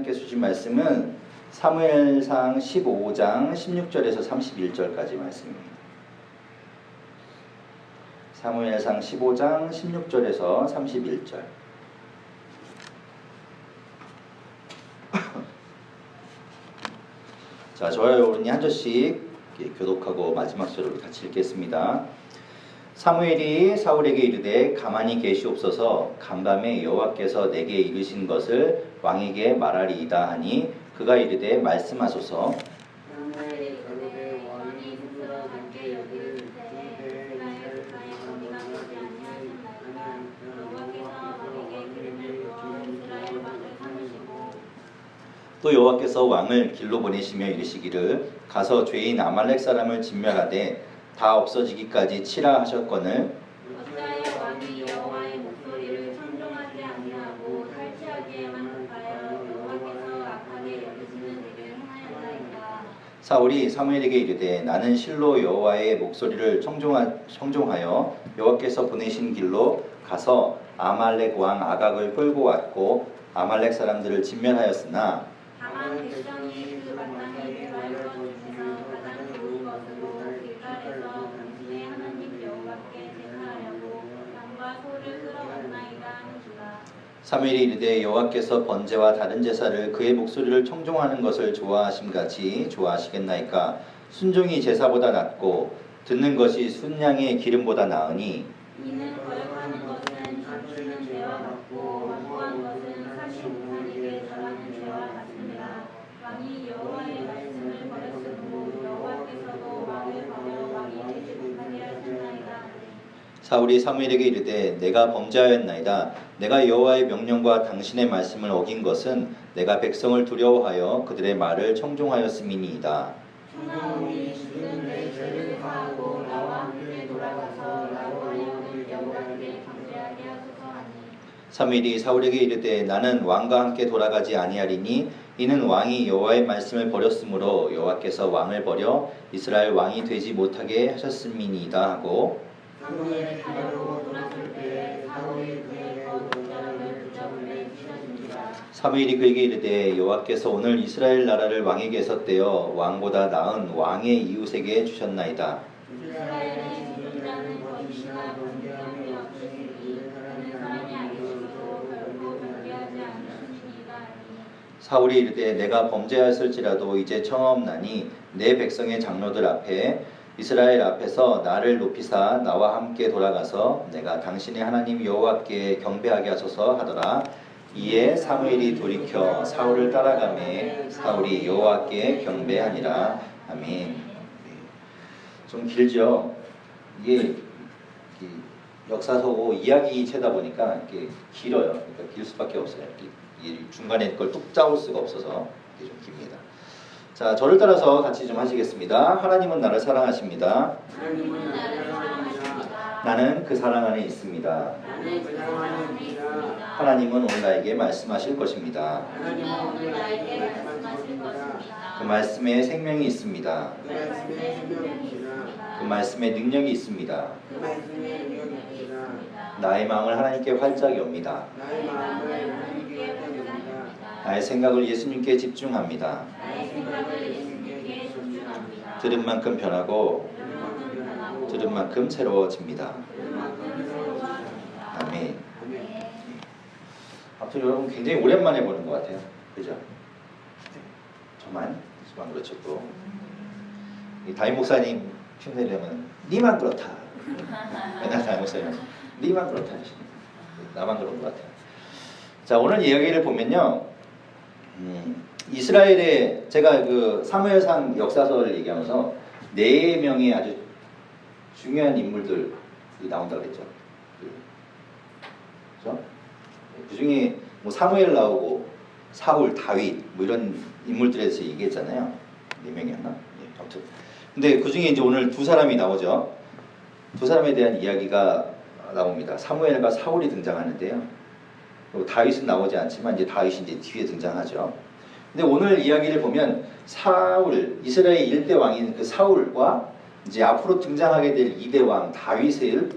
하나님께서 주신 말씀은 사무엘상 15장 16절에서 31절까지 말씀입니다. 사무엘상 15장 16절에서 31절. 자, 저와 여러분이 한 절씩 교독하고 마지막 절을 같이 읽겠습니다. 사무엘이 사울에게 이르되 가만히 계시옵소서. 간밤에 여호와께서 내게 이르신 것을 왕에게 말하리이다 하니 그가 이르되 말씀하소서. 또 여호와께서 왕을 길로 보내시며 이르시기를 가서 죄인 아말렉 사람을 진멸하되 다 없어지기까지 치라 하셨거늘 어찌하여 왕이 여호와의 목소리를 청종하지 아니하고 탈취하기에만 급하여 여호와께서 악하게 여기시는 일을 행하였나이까. 사울이 사무엘에게 이르되 나는 실로 여호와의 목소리를 청종하여 여호와께서 보내신 길로 가서 아말렉 왕 아각을 끌고 왔고 아말렉 사람들을 진멸하였으나 다만 백성이 그 마땅히 구하여 주시서 가장 좋은 것으로 길갈에서 당신의 하나님 여호와께 제사하려고 양과 소를 끌어왔나이다 하는지라. 사무엘이 이르되 여호와께서 번제와 다른 제사를 그의 목소리를 청종하는 것을 좋아하심같이 좋아하시겠나이까. 순종이 제사보다 낫고 듣는 것이 순양의 기름보다 나으니 이는 거역하는 것은 감추는 죄와 같고 완고한 것은 사실 우상에게 절하는 죄와 같습니다. 왕이 여호와의 말씀을 버렸으므로 여호와께서도 왕을 버려 왕이 되지 못하게 하셨나이다. 사울이 사무엘에게 이르되 내가 범죄하였나이다. 내가 여호와의 명령과 당신의 말씀을 어긴 것은 내가 백성을 두려워하여 그들의 말을 청종하였음이니이다. 청하오니 주는 내 죄를 사하고 나와 함께 돌아가서 나로 하여금 여호와께 경배하게 하소서 하니. 사무엘이 사울에게 이르되 나는 왕과 함께 돌아가지 아니하리니 이는 왕이 여호와의 말씀을 버렸으므로 여호와께서 왕을 버려 이스라엘 왕이 되지 못하게 하셨음이니이다 하고 사무엘이 가려고 돌아설 때에 사울이 그의 것 옷자락을 붙잡음에 찢어집니다. 사무엘이 그에게 이르되 여호와께서 오늘 이스라엘 나라를 왕에게 섰대어 왕보다 나은 왕의 이웃에게 주셨나이다. 이스라엘의 지도자는 거짓이나 변경이 없으시니 그는 사람이 아니시고 결코 변개하지 않으시니이다 하니. 사울이 이르되 내가 범죄하였을지라도 이제 청하옵나니 내 백성의 장로들 앞에 이스라엘 앞에서 나를 높이사 나와 함께 돌아가서 내가 당신의 하나님 여호와께 경배하게 하소서 하더라. 이에 사무엘이 돌이켜 사울을 따라가매 사울이 여호와께 경배하니라. 아멘. 좀 길죠. 이게 역사서고 이야기 채다 보니까 이렇게 길어요. 그러니까 길 수밖에 없어요. 이게 중간에 걸 뚝 짜올 수가 없어서 이게 좀 깁니다. 자, 저를 따라서 같이 좀 하시겠습니다. 하나님은 나를 사랑하십니다. 하나님은 나를 사랑하십니다. 나는 그 사랑 안에 있습니다. 나는 그 사랑 안에 있습니다. 하나님은 오늘 나에게 말씀하실 것입니다. 하나님은 오늘 나에게 말씀하실 것입니다. 그 말씀에 생명이 있습니다. 그 말씀에 생명이 있습니다. 그 말씀에 능력이 있습니다. 그 말씀에 능력이 있습니다. 나의 마음을 하나님께 활짝 엽니다. 나의 마음을 하나님께 활용합니다. 나의 생각을 예수님께 집중합니다. 나의 생각을 예수님께 집중합니다. 들은 만큼 변하고 들은 만큼 새로워집니다. 아멘. 아무튼 여러분 굉장히 오랜만에 보는 것 같아요. 그죠? 저만 그렇죠 또. 이 담임 목사님 흉내내면 니만 그렇다. 맨날 담임 목사님 니만 그렇다 하십니다. 나만 그런 것 같아요. 자, 오늘 이야기를 보면요. 이스라엘의 제가 그 사무엘상 역사서를 얘기하면서 4명의 아주 중요한 인물들이 나온다고 그랬죠. 그렇죠? 그 중에 뭐 사무엘 나오고 사울, 다윗 뭐 이런 인물들에 대해서 얘기했잖아요. 4명이었나? 네, 아무튼. 근데 그 중에 이제 오늘 2사람이 나오죠. 2사람에 대한 이야기가 나옵니다. 사무엘과 사울이 등장하는데요. 다윗은 나오지 않지만 이제 다윗이 이제 뒤에 등장하죠. 근데 오늘 이야기를 보면 사울, 이스라엘 1대 왕인 그 사울과 이제 앞으로 등장하게 될 2대 왕 다윗을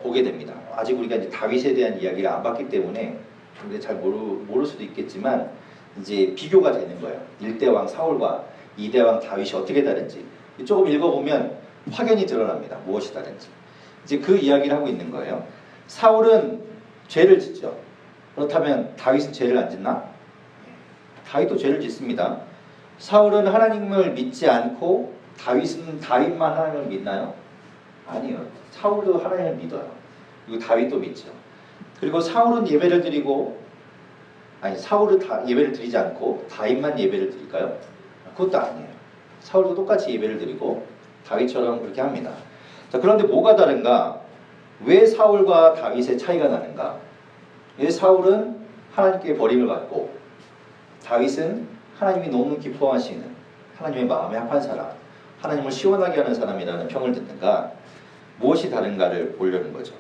보게 됩니다. 아직 우리가 이제 다윗에 대한 이야기를 안 봤기 때문에 근데 잘 모를 수도 있겠지만 이제 비교가 되는 거예요. 1대 왕 사울과 2대 왕 다윗이 어떻게 다른지 조금 읽어보면 확연히 드러납니다. 무엇이 다른지. 이제 그 이야기를 하고 있는 거예요. 사울은 죄를 짓죠. 그렇다면 다윗은 죄를 안 짓나? 다윗도 죄를 짓습니다. 사울은 하나님을 믿지 않고 다윗은 다윗만 하나님을 믿나요? 아니요. 사울도 하나님을 믿어요. 그리고 다윗도 믿죠. 그리고 사울은 예배를 드리고 사울은 예배를 드리지 않고 다윗만 예배를 드릴까요? 그것도 아니에요. 사울도 똑같이 예배를 드리고 다윗처럼 그렇게 합니다. 자, 그런데 뭐가 다른가? 왜 사울과 다윗의 차이가 나는가? 왜 사울은 하나님께 버림을 받고 다윗은 하나님이 너무 기뻐하시는 하나님의 마음에 합한 사람, 하나님을 시원하게 하는 사람이라는 평을 듣는가? 무엇이 다른가를 보려는 거죠.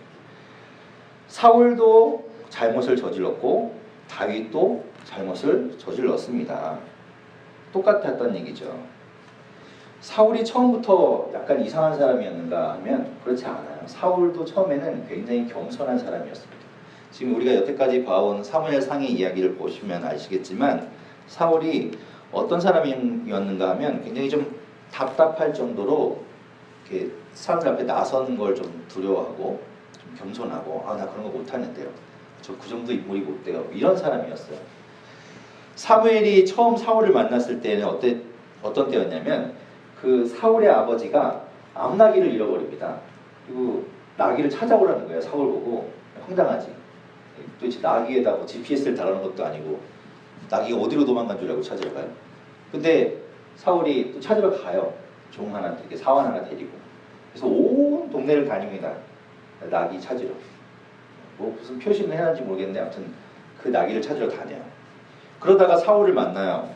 사울도 잘못을 저질렀고 다윗도 잘못을 저질렀습니다. 똑같았던 얘기죠. 사울이 처음부터 약간 이상한 사람이었는가 하면 그렇지 않아요. 사울도 처음에는 굉장히 겸손한 사람이었습니다. 지금 우리가 여태까지 봐온 사무엘상의 이야기를 보시면 아시겠지만 사울이 어떤 사람이었는가 하면 굉장히 좀 답답할 정도로 이렇게 사람들 앞에 나선 걸 좀 두려워하고 좀 겸손하고 나 그런 거 못하는데요. 저 그 정도 인물이 못 돼요. 이런 사람이었어요. 사무엘이 처음 사울을 만났을 때는 어떤 때였냐면 그 사울의 아버지가 암나귀를 잃어버립니다. 그리고 나귀를 찾아오라는 거예요. 사울 보고. 황당하지. 도대체 나귀에다 뭐 GPS를 달아놓은 것도 아니고 나귀가 어디로 도망간 줄 알고 찾으러 가요. 근데 사울이 또 찾으러 가요. 종 하나, 이렇게 사원 하나 데리고. 그래서 온 동네를 다닙니다. 나귀 찾으러. 뭐 무슨 표시는 해놨는지 모르겠는데 아무튼 그 나귀를 찾으러 다녀요. 그러다가 사울을 만나요.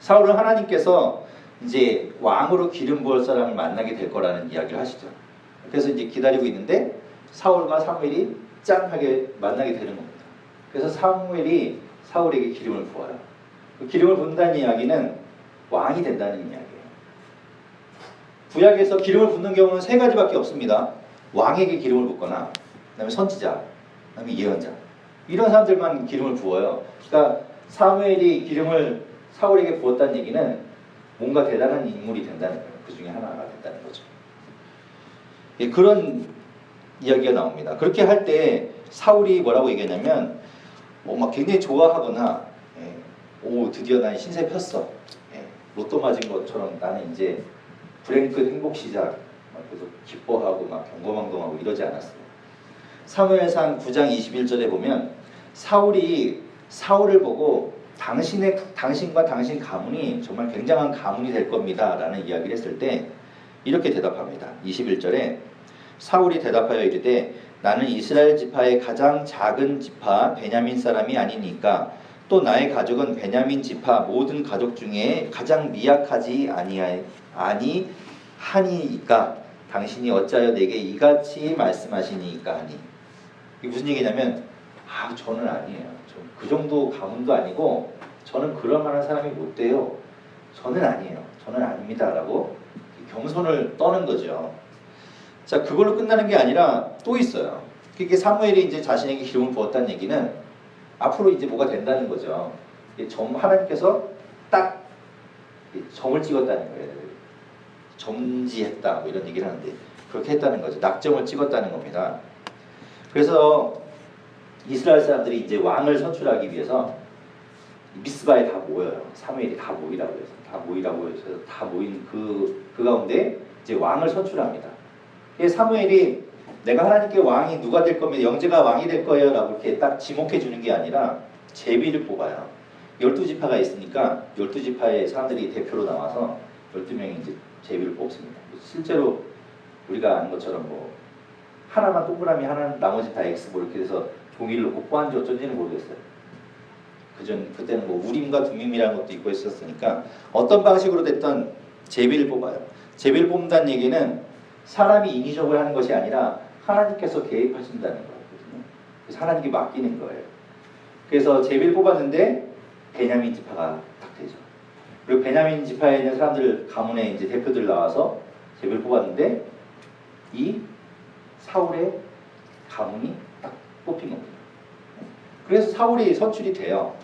사울은 하나님께서 이제 왕으로 기름 부을 사람을 만나게 될 거라는 이야기를 하시죠. 그래서 이제 기다리고 있는데 사울과 사무엘이 짠하게 만나게 되는 겁니다. 그래서 사무엘이 사울에게 기름을 부어요. 그 기름을 붓는다는 이야기는 왕이 된다는 이야기예요. 구약에서 기름을 붓는 경우는 세 가지밖에 없습니다. 왕에게 기름을 붓거나 그다음에 선지자, 그다음에 예언자 이런 사람들만 기름을 부어요. 그러니까 사무엘이 기름을 사울에게 부었다는 얘기는 뭔가 대단한 인물이 된다는 거예요. 그 중에 하나가 된다는 거죠. 예, 그런 이야기가 나옵니다. 그렇게 할 때 사울이 뭐라고 얘기하냐면 막 굉장히 좋아하거나 드디어 난 신세 폈어. 로또 맞은 것처럼 나는 이제 불행 끝 행복 시작. 그래서 기뻐하고 막 경거망동하고 이러지 않았어요. 사무엘상 9장 21절에 보면 사울이 사울을 보고 당신과 당신 가문이 정말 굉장한 가문이 될 겁니다 라는 이야기를 했을 때 이렇게 대답합니다. 21절에 사울이 대답하여 이르되 나는 이스라엘 지파의 가장 작은 지파 베냐민 사람이 아니니까 또 나의 가족은 베냐민 지파 모든 가족 중에 가장 미약하지 아니하니이까 당신이 어찌하여 내게 이같이 말씀하시니까 하니. 이게 무슨 얘기냐면 저는 아니에요. 그 정도 가문도 아니고 저는 그럴 만한 사람이 못 돼요. 저는 아니에요. 저는 아닙니다 라고 겸손을 떠는 거죠. 자, 그걸로 끝나는 게 아니라 또 있어요. 그게 사무엘이 이제 자신에게 기름을 부었다는 얘기는 앞으로 이제 뭐가 된다는 거죠. 하나님께서 딱 점을 찍었다는 거예요. 점지했다 뭐 이런 얘기를 하는데 그렇게 했다는 거죠. 낙점을 찍었다는 겁니다. 그래서 이스라엘 사람들이 이제 왕을 선출하기 위해서 미스바에 다 모여요. 사무엘이 다 모이라고 해서 다 모인 그 가운데 이제 왕을 선출합니다. 사무엘이 내가 하나님께 왕이 누가 될 겁니다. 영제가 왕이 될 거예요 라고 이렇게 딱 지목해 주는 게 아니라 제비를 뽑아요. 12지파가 있으니까 12지파의 사람들이 대표로 나와서 12명이 이제 제비를 뽑습니다. 실제로 우리가 아는 것처럼 뭐 하나만 동그라미 하나 나머지 다 X 뭐 이렇게 돼서 종이를 놓고 뽑았는지 어쩐지는 모르겠어요. 그때는 뭐 우림과 둠밈이라는 것도 있고 했었으니까 어떤 방식으로 됐던 제비를 뽑아요. 제비를 뽑는다는 얘기는 사람이 인위적으로 하는 것이 아니라 하나님께서 개입하신다는 거거든요. 그래서 하나님께 맡기는 거예요. 그래서 제비를 뽑았는데 베냐민 지파가 딱 되죠. 그리고 베냐민 지파에 있는 사람들 가문에 이제 대표들 나와서 제비를 뽑았는데 이 사울의 가문이 딱 뽑힌 겁니다. 그래서 사울이 선출이 돼요.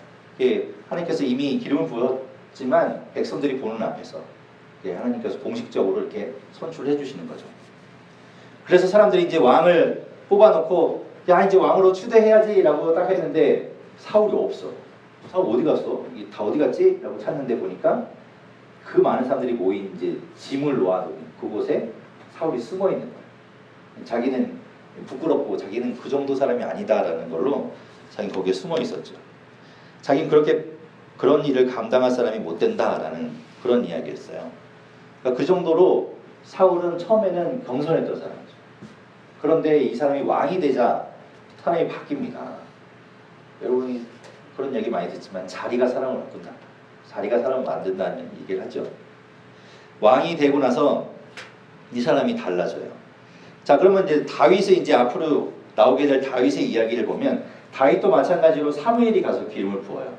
하나님께서 이미 기름을 부었지만 백성들이 보는 앞에서 하나님께서 공식적으로 이렇게 선출해 주시는 거죠. 그래서 사람들이 이제 왕을 뽑아놓고 야 이제 왕으로 추대해야지라고 딱 했는데 사울이 없어. 사울 어디 갔어? 다 어디 갔지? 라고 찾는데 보니까 그 많은 사람들이 모인 이제 짐을 놓아놓은 그곳에 사울이 숨어 있는 거예요. 자기는 부끄럽고 자기는 그 정도 사람이 아니다라는 걸로 자기는 거기에 숨어 있었죠. 자기는 그런 일을 감당할 사람이 못 된다라는 그런 이야기였어요. 그러니까 그 정도로 사울은 처음에는 겸손했던 사람이죠. 그런데 이 사람이 왕이 되자 사람이 바뀝니다. 여러분이 그런 얘기 많이 듣지만 자리가 사람을 바꾼다. 자리가 사람을 만든다는 얘기를 하죠. 왕이 되고 나서 이 사람이 달라져요. 자, 그러면 이제 다윗의 이제 앞으로 나오게 될 다윗의 이야기를 보면 다윗도 마찬가지로 사무엘이 가서 기름을 부어요.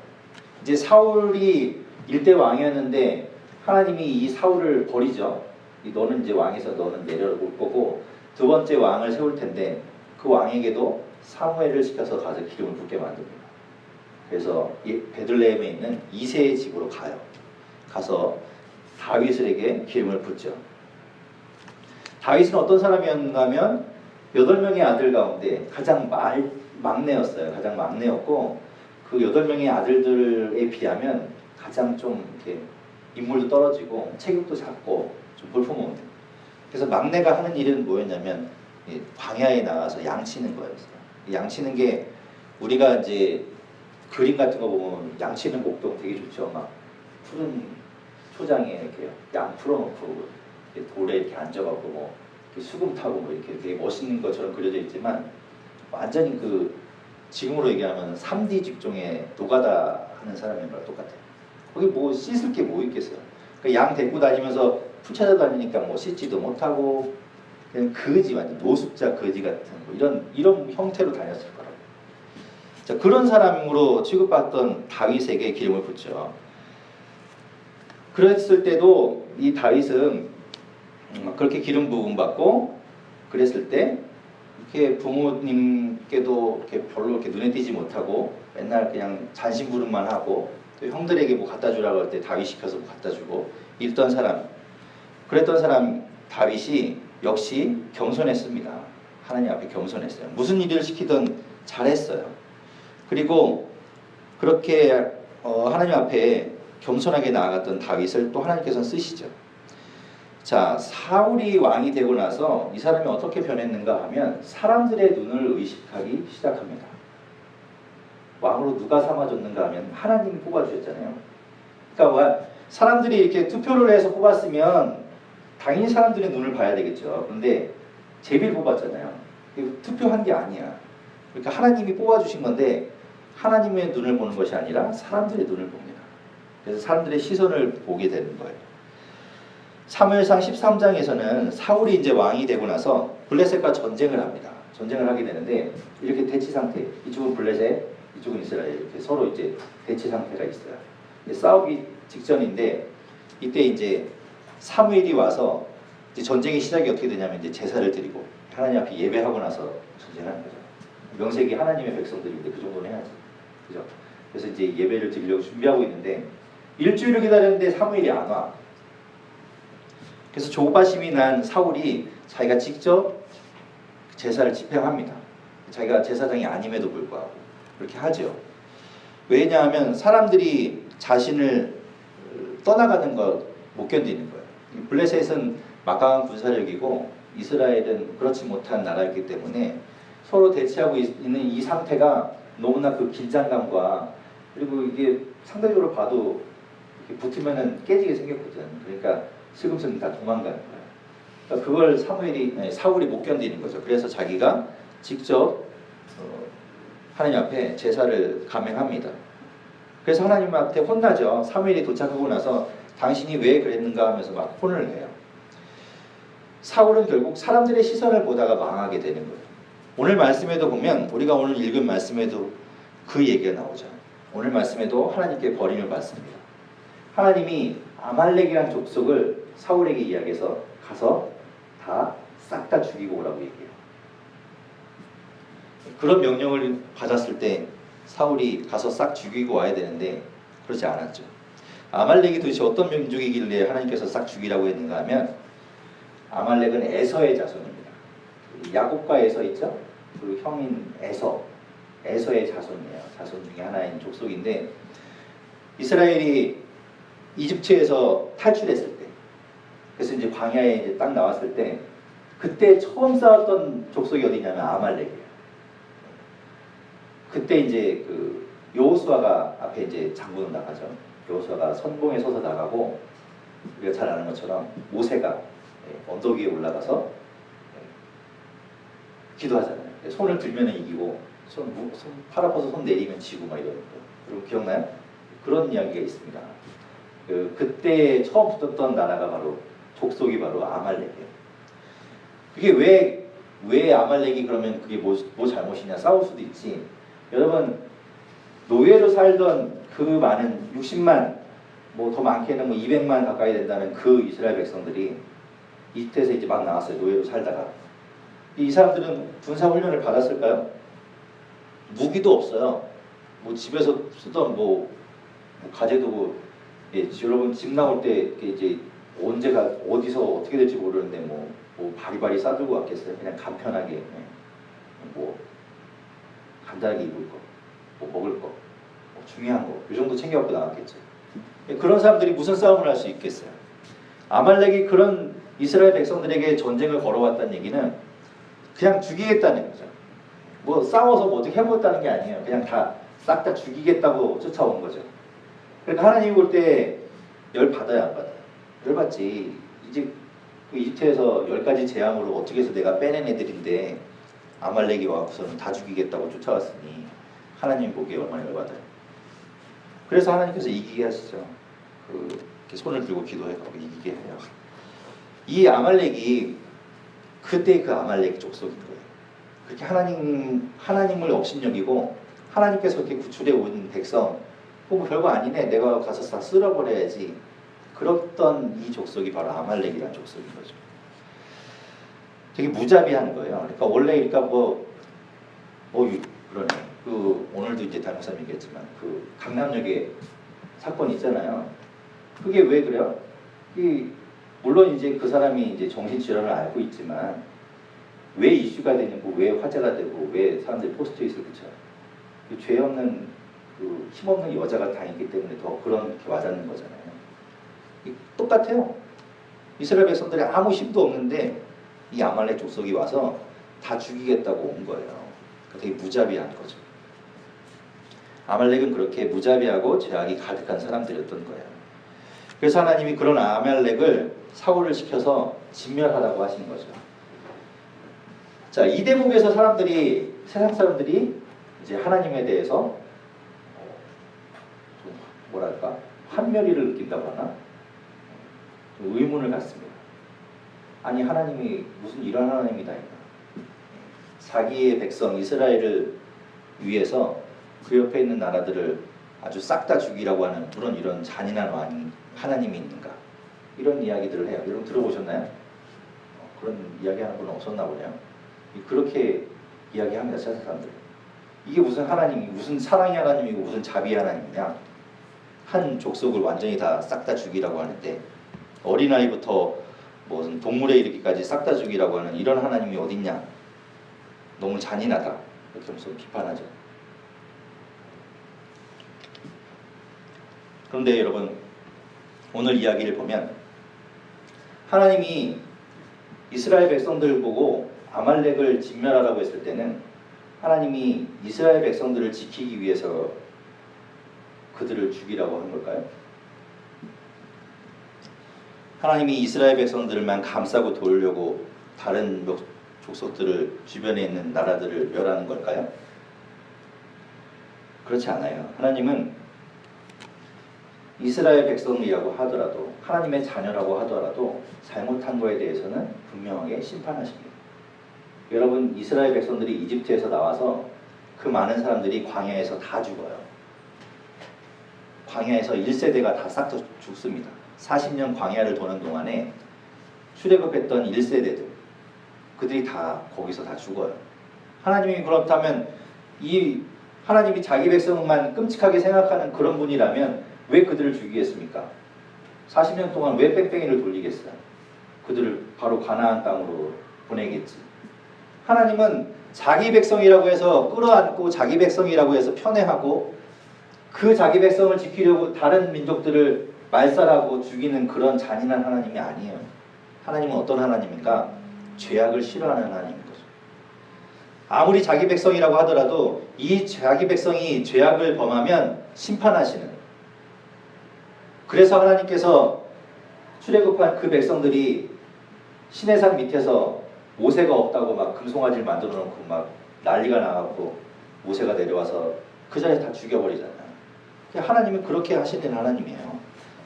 이제 사울이 일대 왕이었는데 하나님이 이 사울을 버리죠. 너는 이제 왕에서 너는 내려올 거고 두 번째 왕을 세울 텐데 그 왕에게도 사무엘을 시켜서 가서 기름을 붓게 만듭니다. 그래서 베들레헴에 있는 이새의 집으로 가요. 가서 다윗에게 기름을 붓죠. 다윗은 어떤 사람이었는가 하면 8명의 아들 가운데 가장 막내였어요. 가장 막내였고 그 8명의 아들들에 비하면 가장 좀 이렇게 인물도 떨어지고 체격도 작고 좀 볼품없는. 그래서 막내가 하는 일은 뭐였냐면 광야에 나가서 양치는 거였어요. 양치는 게 우리가 이제 그림 같은 거 보면 양치는 목동 되게 좋죠. 막 푸른 초장에 이렇게 양 풀어놓고 돌에 이렇게 앉아갖고 뭐 이렇게 수금 타고 뭐 이렇게 되게 멋있는 것처럼 그려져 있지만 완전히 그 지금으로 얘기하면 3D 직종에 노가다 하는 사람인 거랑 똑같아요. 거기 뭐 씻을 게 뭐 있겠어요. 그러니까 양 데리고 다니면서 풀 찾아다니니까 뭐 씻지도 못하고 그냥 거지 완전 노숙자 거지 같은 뭐 이런 형태로 다녔을 거라고. 자, 그런 사람으로 취급받던 다윗에게 기름을 붓죠. 그랬을 때도 이 다윗은 그렇게 기름 부음 받고 그랬을 때 이렇게 부모님께도 이렇게 별로 이렇게 눈에 띄지 못하고 맨날 그냥 잔심부름만 하고 또 형들에게 뭐 갖다 주라고 할 때 다윗 시켜서 뭐 갖다 주고 이랬던 사람. 그랬던 사람 다윗이 역시 겸손했습니다. 하나님 앞에 겸손했어요. 무슨 일을 시키든 잘했어요. 그리고 그렇게 하나님 앞에 겸손하게 나아갔던 다윗을 또 하나님께서는 쓰시죠. 자, 사울이 왕이 되고 나서 이 사람이 어떻게 변했는가 하면 사람들의 눈을 의식하기 시작합니다. 왕으로 누가 삼아줬는가 하면 하나님이 뽑아주셨잖아요. 그러니까 사람들이 이렇게 투표를 해서 뽑았으면 당연히 사람들의 눈을 봐야 되겠죠. 그런데 제비를 뽑았잖아요. 투표한 게 아니야. 그러니까 하나님이 뽑아주신 건데 하나님의 눈을 보는 것이 아니라 사람들의 눈을 봅니다. 그래서 사람들의 시선을 보게 되는 거예요. 사무엘상 13장에서는 사울이 이제 왕이 되고 나서 블레셋과 전쟁을 합니다. 전쟁을 하게 되는데 이렇게 대치 상태, 이쪽은 블레셋, 이쪽은 이스라엘 이렇게 서로 이제 대치 상태가 있어요. 싸우기 직전인데 이때 이제 사무엘이 와서 이제 전쟁의 시작이 어떻게 되냐면 이제 제사를 드리고 하나님 앞에 예배하고 나서 전쟁하는 거죠. 명색이 하나님의 백성들인데 그 정도는 해야지, 그죠? 그래서 이제 예배를 드리려고 준비하고 있는데 일주일을 기다렸는데 사무엘이 안 와. 그래서 조바심이 난 사울이 자기가 직접 제사를 집행합니다. 자기가 제사장이 아님에도 불구하고 그렇게 하죠. 왜냐하면 사람들이 자신을 떠나가는 걸 못 견디는 거예요. 블레셋은 막강한 군사력이고 이스라엘은 그렇지 못한 나라였기 때문에 서로 대치하고 있는 이 상태가 너무나 그 긴장감과 그리고 이게 상대적으로 봐도 이렇게 붙으면은 깨지게 생겼거든. 그러니까 슬금슬금 다 도망가는 거예요. 그러니까 그걸 사울이 못 견디는 거죠. 그래서 자기가 직접 하나님 앞에 제사를 감행합니다. 그래서 하나님 앞에 혼나죠. 사무엘이 도착하고 나서 당신이 왜 그랬는가 하면서 막 혼을 내요. 사울은 결국 사람들의 시선을 보다가 망하게 되는 거예요. 오늘 말씀에도 보면 우리가 오늘 읽은 말씀에도 그 얘기가 나오죠. 오늘 말씀에도 하나님께 버림을 받습니다. 하나님이 아말렉이란 족속을 사울에게 이야기해서 가서 다 싹 다 죽이고 오라고 얘기해요. 그런 명령을 받았을 때 사울이 가서 싹 죽이고 와야 되는데 그렇지 않았죠. 아말렉이 도대체 어떤 민족이길래 하나님께서 싹 죽이라고 했는가 하면 아말렉은 에서의 자손입니다. 야곱과 에서 있죠? 그 형인 에서의 자손이에요. 자손 중에 하나인 족속인데 이스라엘이 이집트에서 탈출했을 때, 그래서 이제 광야에 이제 딱 나왔을 때, 그때 처음 싸웠던 족속이 어디냐면 아말렉이에요. 그때 이제 그 여호수아가 앞에 이제 장군을 나가죠. 여호수아가 선봉에 서서 나가고, 우리가 잘 아는 것처럼 모세가 언덕 위에 올라가서 기도하잖아요. 손을 들면 이기고 팔 아파서 손 내리면 지고 막 이런 거. 여러분 기억나요? 그런 이야기가 있습니다. 그때 처음 붙었던 나라가 바로 족속이 바로 아말렉이에요. 그게 왜 아말렉이 그러면 그게 뭐 잘못이냐 싸울 수도 있지. 여러분 노예로 살던 그 많은 60만 뭐 더 많게는 뭐 200만 가까이 된다는 그 이스라엘 백성들이 이집트에서 이제 막 나왔어요. 노예로 살다가 이 사람들은 군사 훈련을 받았을까요? 무기도 없어요. 뭐 집에서 쓰던 뭐 가재도구, 여러분 집 나올 때 이제 언제가 어디서 어떻게 될지 모르는데 뭐 바리바리 싸들고 왔겠어요. 그냥 간편하게 뭐 간단하게 입을 거, 뭐 먹을 거, 뭐 중요한 거, 이 정도 챙겨갖고 나왔겠죠. 그런 사람들이 무슨 싸움을 할 수 있겠어요? 아말렉이 그런 이스라엘 백성들에게 전쟁을 걸어왔다는 얘기는 그냥 죽이겠다는 거죠. 뭐 싸워서 뭐 어떻게 해보겠다는 게 아니에요. 그냥 다 싹 다 죽이겠다고 쫓아온 거죠. 그러니까 하나님이 볼 때 열 받아야 안 받아요? 열 받지. 이제 그 이집트에서 10가지 재앙으로 어떻게 해서 내가 빼낸 애들인데 아말렉이 와서는 다 죽이겠다고 쫓아왔으니 하나님 보기에 얼마나 열 받아요. 그래서 하나님께서 이기게 하시죠. 이렇게 손을 들고 기도해가지고 이기게 해요. 이 아말렉이 그때 그 아말렉 족속인 거예요. 그렇게 하나님을 업신여기고 하나님께서 이렇게 구출해 온 백성, 뭐 별거 아니네, 내가 가서 다 쓸어버려야지. 그랬던 이 족속이 바로 아말렉이라는 족속인 거죠. 되게 무자비한 거예요. 그러니까 원래 그러네. 오늘도 이제 담임사님 얘기했지만 그 강남역에 사건 있잖아요. 그게 왜 그래요? 물론 이제 그 사람이 이제 정신질환을 앓고 있지만 왜 이슈가 되고 왜 화제가 되고 왜 사람들이 포스트잇을 붙여요? 죄 없는 힘없는 여자가 당했기 때문에 더 그렇게 와닿는 거잖아요. 똑같아요. 이스라엘 백성들이 아무 힘도 없는데 이 아말렉 족속이 와서 다 죽이겠다고 온 거예요. 되게 무자비한 거죠. 아말렉은 그렇게 무자비하고 죄악이 가득한 사람들이었던 거예요. 그래서 하나님이 그런 아말렉을 사울을 시켜서 진멸하라고 하신 거죠. 자, 이 대목에서 세상 사람들이 이제 하나님에 대해서 뭐랄까 환멸의를 느낀다고 하나? 의문을 갖습니다. 아니 하나님이 무슨 이런 하나님이다. 자기의 백성 이스라엘을 위해서 그 옆에 있는 나라들을 아주 싹 다 죽이라고 하는 이런 잔인한 왕이 하나님이 있는가? 이런 이야기들을 해요. 여러분 들어보셨나요? 그런 이야기하는 분은 없었나 보네요. 그렇게 이야기합니다. 세상 사람들. 이게 무슨 하나님이 무슨 사랑의 하나님이고 무슨 자비의 하나님이냐? 한 족속을 완전히 다 싹 다 죽이라고 하는데 어린아이부터 무슨 동물에 이르기까지 싹 다 죽이라고 하는 이런 하나님이 어딨냐? 너무 잔인하다. 이렇게 하면서 비판하죠. 그런데 여러분 오늘 이야기를 보면 하나님이 이스라엘 백성들을 보고 아말렉을 진멸하라고 했을 때는 하나님이 이스라엘 백성들을 지키기 위해서 그들을 죽이라고 한 걸까요? 하나님이 이스라엘 백성들만 감싸고 도우려고 다른 족속들을 주변에 있는 나라들을 멸하는 걸까요? 그렇지 않아요. 하나님은 이스라엘 백성이라고 하더라도 하나님의 자녀라고 하더라도 잘못한 거에 대해서는 분명하게 심판하십니다. 여러분 이스라엘 백성들이 이집트에서 나와서 그 많은 사람들이 광야에서 다 죽어요. 광야에서 1세대가 다 싹 다 죽습니다. 40년 광야를 도는 동안에 출애굽했던 1세대들 그들이 다 거기서 다 죽어요. 하나님이 그렇다면 이 하나님이 자기 백성만 끔찍하게 생각하는 그런 분이라면 왜 그들을 죽이게 했습니까? 40년 동안 왜 뺑뺑이를 돌리겠어요? 그들을 바로 가나안 땅으로 보내겠지. 하나님은 자기 백성이라고 해서 끌어안고 자기 백성이라고 해서 편애하고 그 자기 백성을 지키려고 다른 민족들을 말살하고 죽이는 그런 잔인한 하나님이 아니에요. 하나님은 어떤 하나님인가? 죄악을 싫어하는 하나님인 거죠. 아무리 자기 백성이라고 하더라도 이 자기 백성이 죄악을 범하면 심판하시는. 그래서 하나님께서 출애굽한 그 백성들이 시내산 밑에서 모세가 없다고 막 금송아지를 만들어 놓고 막 난리가 나갖고 모세가 내려와서 그 자리에 다 죽여버리잖아요. 하나님은 그렇게 하시는 하나님이에요.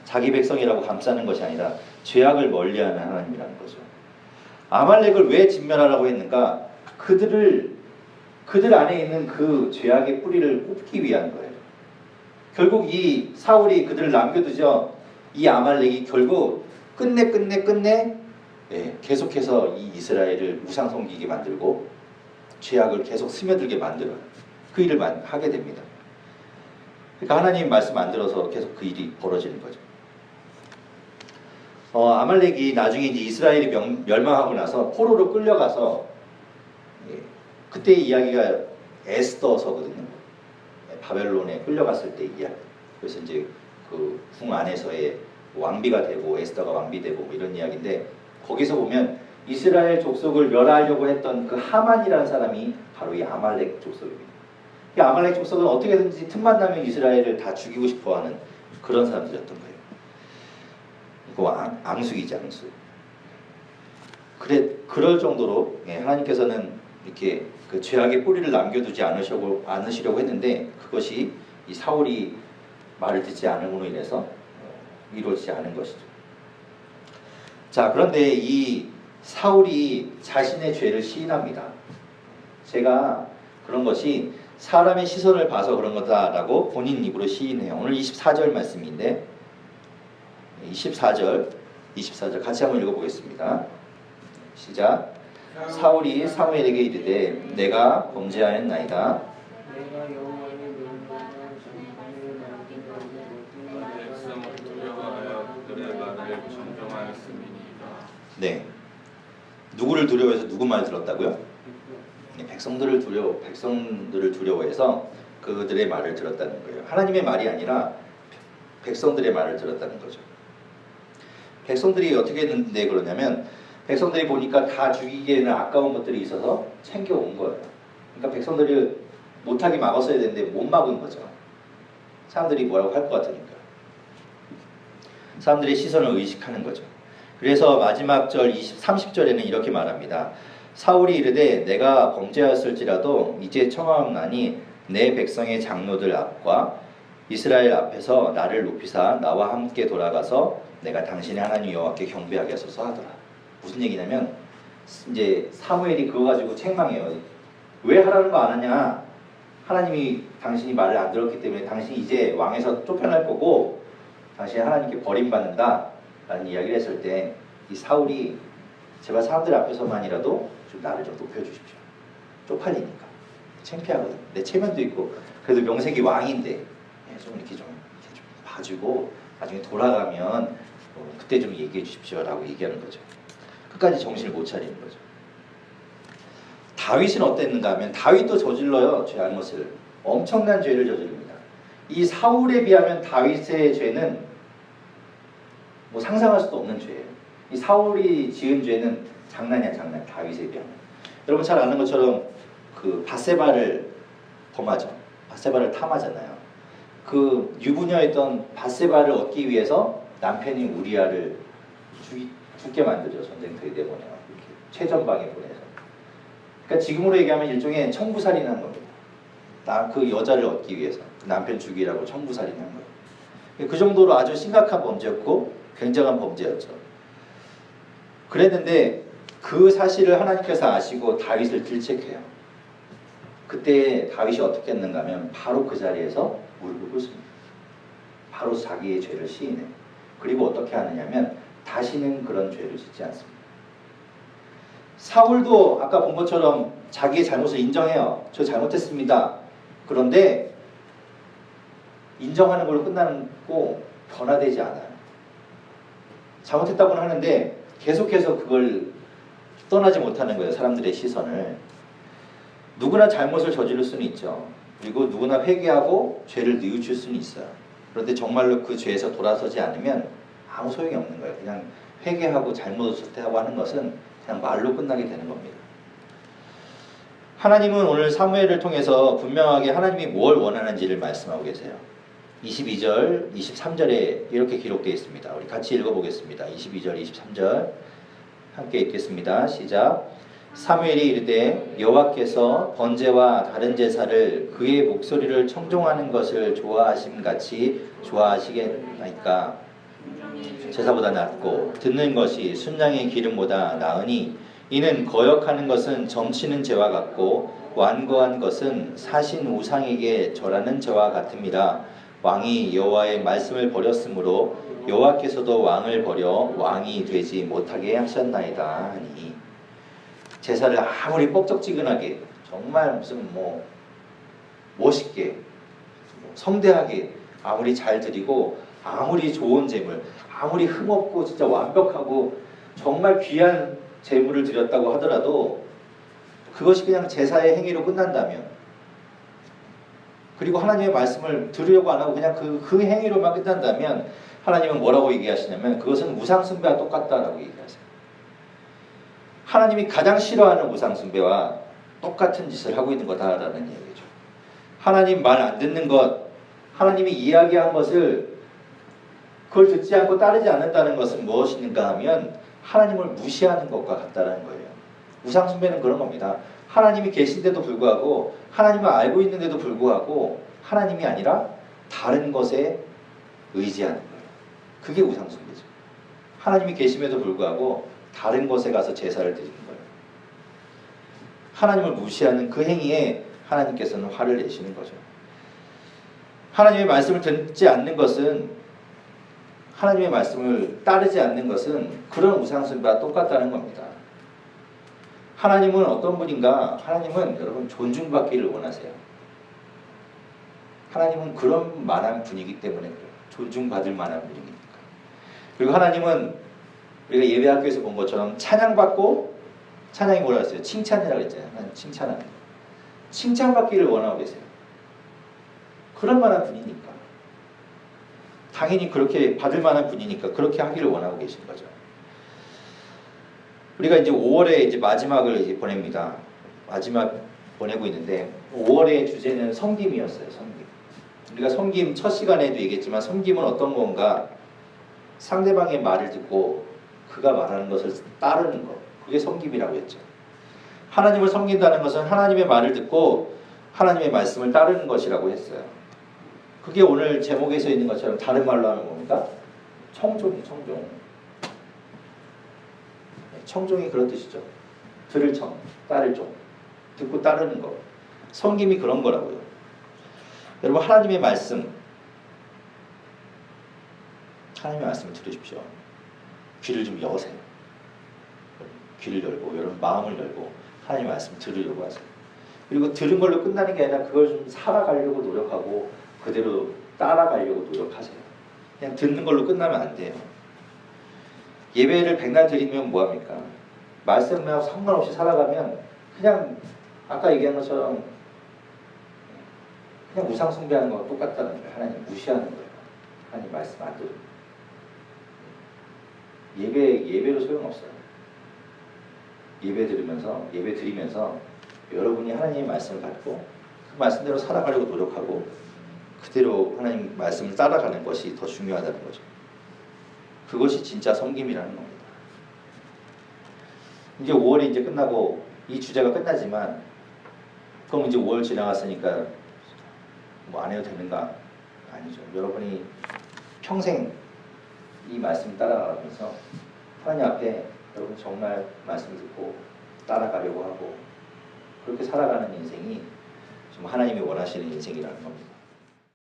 자기 백성이라고 감싸는 것이 아니라 죄악을 멀리하는 하나님이라는 거죠. 아말렉을 왜 진멸하라고 했는가? 그들 안에 있는 그 죄악의 뿌리를 뽑기 위한 거예요. 결국 이 사울이 그들을 남겨두죠. 이 아말렉이 결국 끝내 계속해서 이 이스라엘을 우상 섬기게 만들고 죄악을 계속 스며들게 만들어요. 그 일을 하게 됩니다. 그러니까 하나님 말씀 안 들어서 계속 그 일이 벌어지는 거죠. 아말렉이 나중에 이제 이스라엘이 멸망하고 나서 포로로 끌려가서 그때 이야기가 에스더서거든요. 바벨론에 끌려갔을 때 이야기. 그래서 이제 그 궁 안에서의 왕비가 되고 에스더가 왕비 되고 뭐 이런 이야기인데 거기서 보면 이스라엘 족속을 멸하려고 했던 그 하만이라는 사람이 바로 이 아말렉 족속입니다. 이 아말렉 족속은 어떻게든지 틈만 나면 이스라엘을 다 죽이고 싶어하는 그런 사람들이었던 거예요. 이거 앙숙이지 앙숙. 그럴 정도로 하나님께서는 이렇게 그 죄악의 뿌리를 남겨두지 않으시려고 했는데 그것이 이 사울이 말을 듣지 않음으로 인해서 이루어지지 않은 것이죠. 자, 그런데 이 사울이 자신의 죄를 시인합니다. 제가 그런 것이 사람의 시선을 봐서 그런 거다라고 본인 입으로 시인해요. 오늘 24절 말씀인데 24절 같이 한번 읽어보겠습니다. 시작. 사울이 사무엘에게 이르되 내가 범죄하였나이다. 네. 누구를 두려워해서 누구 말 들었다고요? 백성들을 두려워해서 그들의 말을 들었다는 거예요. 하나님의 말이 아니라 백성들의 말을 들었다는 거죠. 백성들이 어떻게 했는데 그러냐면 백성들이 보니까 다 죽이기에는 아까운 것들이 있어서 챙겨온 거예요. 그러니까 백성들이 못하게 막았어야 되는데 못 막은 거죠. 사람들이 뭐라고 할 것 같으니까. 사람들의 시선을 의식하는 거죠. 그래서 마지막 절 30절에는 이렇게 말합니다. 사울이 이르되 내가 범죄하였을지라도 이제 청하옵나니 내 백성의 장로들 앞과 이스라엘 앞에서 나를 높이사 나와 함께 돌아가서 내가 당신의 하나님 여호와께 경배하게 하소서 하더라. 무슨 얘기냐면 이제 사무엘이 그거 가지고 책망해요. 왜 하라는 거 안 하냐? 하나님이 당신이 말을 안 들었기 때문에 당신이 이제 왕에서 쫓겨날 거고 당신이 하나님께 버림받는다 라는 이야기를 했을 때 이 사울이 제발 사람들 앞에서만이라도 좀 나를 좀 높여주십시오. 쪽팔리니까 창피하거든. 내 체면도 있고 그래도 명색이 왕인데 좀 이렇게 좀 봐주고 나중에 돌아가면 그때 좀 얘기해 주십시오 라고 얘기하는 거죠. 끝까지 정신을 못 차리는 거죠. 다윗은 어땠는가 하면 다윗도 저질러요. 죄한 것을 엄청난 죄를 저지릅니다. 이 사울에 비하면 다윗의 죄는 뭐 상상할 수도 없는 죄예요. 이 사울이 지은 죄는 장난이야 장난. 다윗에 비하면. 여러분 잘 아는 것처럼 그 밧세바를 범하죠. 밧세바를 탐하잖아요. 그 유부녀였던 밧세바를 얻기 위해서 남편이 우리아를 죽게 만들죠. 전쟁터에 내보내요. 이렇게 최전방에 보내서. 그러니까 지금으로 얘기하면 일종의 청부살인한 겁니다. 그 여자를 얻기 위해서 그 남편 죽이라고 청부살인한 거예요. 그 정도로 아주 심각한 범죄였고 굉장한 범죄였죠. 그랬는데 그 사실을 하나님께서 아시고 다윗을 질책해요. 그때 다윗이 어떻게 했는가 하면 바로 그 자리에서 무릎을 꿇습니다. 바로 자기의 죄를 시인해요. 그리고 어떻게 하느냐면 다시는 그런 죄를 짓지 않습니다. 사울도 아까 본 것처럼 자기의 잘못을 인정해요. 저 잘못했습니다. 그런데 인정하는 걸로 끝나고 변화되지 않아요. 잘못했다고는 하는데 계속해서 그걸 떠나지 못하는 거예요. 사람들의 시선을. 누구나 잘못을 저지를 수는 있죠. 그리고 누구나 회개하고 죄를 뉘우칠 수는 있어요. 그런데 정말로 그 죄에서 돌아서지 않으면 아무 소용이 없는 거예요. 그냥 회개하고 잘못을 수태하고 하는 것은 그냥 말로 끝나게 되는 겁니다. 하나님은 오늘 사무엘을 통해서 분명하게 하나님이 뭘 원하는지를 말씀하고 계세요. 22절, 23절에 이렇게 기록되어 있습니다. 우리 같이 읽어보겠습니다. 22절, 23절 함께 읽겠습니다. 시작. 사무엘이 이르되 여호와께서 번제와 다른 제사를 그의 목소리를 청종하는 것을 좋아하심같이 좋아하시겠나이까. 제사보다 낫고 듣는 것이 순양의 기름보다 나으니 이는 거역하는 것은 점치는 죄와 같고 완고한 것은 사신 우상에게 절하는 죄와 같음이라. 왕이 여호와의 말씀을 버렸으므로 여호와께서도 왕을 버려 왕이 되지 못하게 하셨나이다 하니. 제사를 아무리 뻑적지근하게 정말 무슨 멋있게 성대하게 아무리 잘 드리고 아무리 좋은 제물 아무리 흠없고 진짜 완벽하고 정말 귀한 제물을 드렸다고 하더라도 그것이 그냥 제사의 행위로 끝난다면, 그리고 하나님의 말씀을 들으려고 안 하고 그냥 그 행위로만 끝난다면 하나님은 뭐라고 얘기하시냐면 그것은 우상숭배와 똑같다라고 얘기하세요. 하나님이 가장 싫어하는 우상숭배와 똑같은 짓을 하고 있는 거다라는 얘기죠. 하나님 말 안 듣는 것, 하나님이 이야기한 것을 그걸 듣지 않고 따르지 않는다는 것은 무엇인가 하면 하나님을 무시하는 것과 같다는 거예요. 우상숭배는 그런 겁니다. 하나님이 계신데도 불구하고 하나님을 알고 있는데도 불구하고 하나님이 아니라 다른 것에 의지하는 거예요. 그게 우상숭배죠. 하나님이 계심에도 불구하고 다른 것에 가서 제사를 드리는 거예요. 하나님을 무시하는 그 행위에 하나님께서는 화를 내시는 거죠. 하나님의 말씀을 듣지 않는 것은, 하나님의 말씀을 따르지 않는 것은 그런 우상숭배와 똑같다는 겁니다. 하나님은 어떤 분인가? 하나님은 여러분 존중받기를 원하세요. 하나님은 그런 만한 분이기 때문에 그래요. 존중받을 만한 분이니까. 그리고 하나님은 우리가 예배학교에서 본 것처럼 찬양받고, 찬양이 뭐라 했어요? 칭찬이라고 했잖아요. 하나님 칭찬하는 거. 칭찬받기를 원하고 계세요. 그런 만한 분이니까. 당연히 그렇게 받을 만한 분이니까 그렇게 하기를 원하고 계신 거죠. 우리가 이제 5월에 이제 마지막을 이제 보냅니다. 마지막 보내고 있는데 5월의 주제는 섬김이었어요. 섬김. 우리가 섬김 첫 시간에도 얘기했지만 섬김은 어떤 건가? 상대방의 말을 듣고 그가 말하는 것을 따르는 것. 그게 섬김이라고 했죠. 하나님을 섬긴다는 것은 하나님의 말을 듣고 하나님의 말씀을 따르는 것이라고 했어요. 그게 오늘 제목에서 있는 것처럼 다른 말로 하는 겁니까? 청종이 청종. 청종이 그런 뜻이죠. 들을 청, 따를 종. 듣고 따르는 것. 섬김이 그런 거라고요. 여러분 하나님의 말씀, 하나님의 말씀을 들으십시오. 귀를 좀 여세요. 귀를 열고 여러분 마음을 열고 하나님의 말씀을 들으려고 하세요. 그리고 들은 걸로 끝나는 게 아니라 그걸 좀 살아가려고 노력하고 그대로 따라가려고 노력하세요. 그냥 듣는 걸로 끝나면 안 돼요. 예배를 백날 드리면 뭐합니까? 말씀하고 상관없이 살아가면 그냥 아까 얘기한 것처럼 그냥 우상숭배하는 거랑 똑같다는 거예요. 하나님 무시하는 거예요. 하나님 말씀 안 들어요. 예배로 소용없어요. 예배 드리면서 여러분이 하나님의 말씀을 갖고 그 말씀대로 살아가려고 노력하고 그대로 하나님 말씀을 따라가는 것이 더 중요하다는 거죠. 그것이 진짜 섬김이라는 겁니다. 이제 5월이 이제 끝나고 이 주제가 끝나지만 그럼 이제 5월 지나갔으니까 뭐 안 해도 되는가? 아니죠. 여러분이 평생 이 말씀 따라가면서 하나님 앞에 여러분 정말 말씀을 듣고 따라가려고 하고 그렇게 살아가는 인생이 좀 하나님이 원하시는 인생이라는 겁니다.